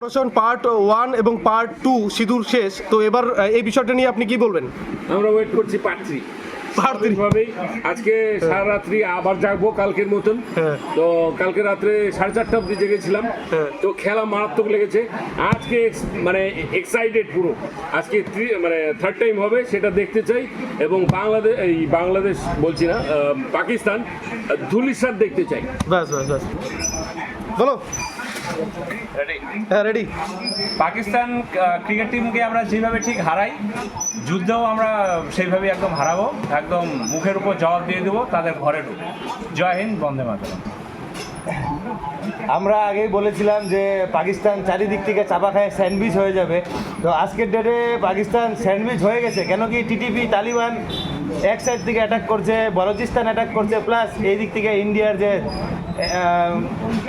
Operation part 1 এবং part 2 সিঁদুর শেষ, তো এবার এই বিষয়টা নিয়ে আপনি কি বলবেন? আমরা ওয়েট করছি পার্ট 3 ভাবেই আজকে সারা রাত্রি আবার জাগবো কালকের মতন। তো কালকে রাত্রে 4:30 অব্দি জেগেছিলাম। তো খেলা মারাত্মক লেগেছে আজকে, মানে এক্সাইটেড পুরো। আজকে মানে থার্ড টাইম হবে, সেটা দেখতে চাই। এবং বাংলাদেশ বলছি না, পাকিস্তান ধুলিসাৎ দেখতে চাই। ব্যাস ব্যাস ব্যাস, বলো। হ্যাঁ, রেডি। পাকিস্তান ক্রিকেট টিমকে আমরা যেভাবে ঠিক হারাই, যুদ্ধেও আমরা সেইভাবে একদম হারাবো, একদম মুখের উপর জবাব দিয়ে দেবো, তাদের ঘরে ঢুকবো। জয় হিন্দ, বন্দে মাতরম। আমরা আগেই বলেছিলাম যে পাকিস্তান চারিদিক থেকে চাপা খায় স্যান্ডউইচ হয়ে যাবে। তো আজকের ডেটে পাকিস্তান স্যান্ডউইচ হয়ে গেছে। কেন কি টিটিপি তালিবান এক সাইড থেকে অ্যাটাক করছে, বলোচিস্তান অ্যাটাক করছে, প্লাস এই দিক থেকে ইন্ডিয়ার যে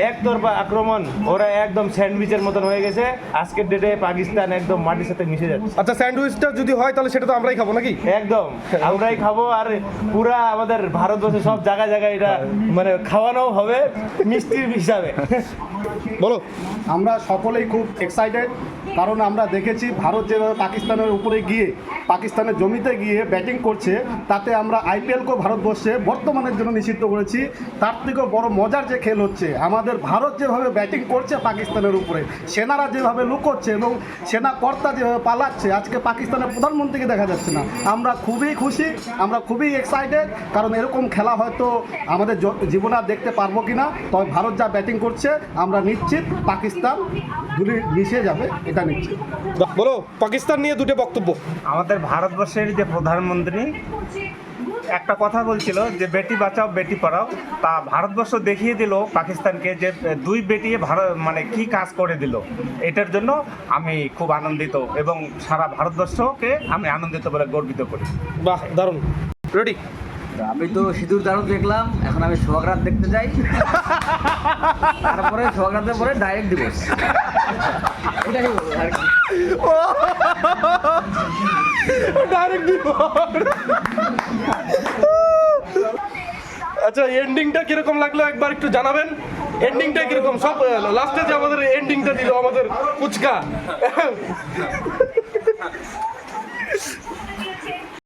একতরফা আক্রমণ, ওরা একদম স্যান্ডউইচের মতন হয়ে গেছে। আজকের ডেটে পাকিস্তান একদম মাটির সাথে মিশে যাচ্ছে। আচ্ছা, স্যান্ডউইচটা যদি হয় তাহলে সেটা তো আমরাই খাবো নাকি? একদম আমরাই খাবো, আর পুরা আমাদের ভারতবর্ষে সব জায়গায় জায়গায় এটা মানে খাওয়ানো হবে মিষ্টির হিসাবে। বলো। আমরা সকলেই খুব এক্সাইটেড, কারণ আমরা দেখেছি ভারত যেভাবে পাকিস্তানের উপরে গিয়ে পাকিস্তানের জমিতে গিয়ে ব্যাটিং করছে, তাতে আমরা আইপিএলকেও ভারতবর্ষে বর্তমানের জন্য নিষিদ্ধ করেছি। তার থেকেও বড় মজার যে খেল হচ্ছে, আমাদের ভারত যেভাবে ব্যাটিং করছে পাকিস্তানের উপরে, সেনারা যেভাবে লুকোচ্ছে এবং সেনা কর্তা যেভাবে পালাচ্ছে, আজকে পাকিস্তানের প্রধানমন্ত্রীকে দেখা যাচ্ছে না। আমরা খুবই খুশি, আমরা খুবই এক্সাইটেড, কারণ এরকম খেলা হয়তো আমাদের জীবনে আর দেখতে পারবো কি না। তবে ভারত যা ব্যাটিং করছে আমরা নিশ্চিত পাকিস্তান ধুলি মিশে যাবে, এটা নিশ্চিত। বলো, পাকিস্তান নিয়ে দুটো বক্তব্য। আমাদের ভারতবর্ষের যে প্রধানমন্ত্রী একটা কথা বলছিল যে বেটি বাঁচাও বেটি পড়াও, তা ভারতবর্ষ দেখিয়ে দিল পাকিস্তানকে যে দুই বেটি ভারত মানে কি কাজ করে দিল। এটার জন্য আমি খুব আনন্দিত এবং সারা ভারতবর্ষকে আমি আনন্দিত বলে গর্বিত করি। বাহ, দারুণ। রেডি। আমি তো সিঁদুর দারুণ দেখলাম, এখন আমি সোহাগরাত দেখতে যাই, তারপরে সোহাগরাতের পরে ডাইরেক্ট দিবস। এটাই বলবো আর কি। ডাইরেক্ট দিব। আচ্ছা, এন্ডিংটা কিরকম লাগলো একবার একটু জানাবেন। এন্ডিংটা কিরকম? সব লাস্টে যে আমাদের এন্ডিংটা দিল আমাদের ফুচকা।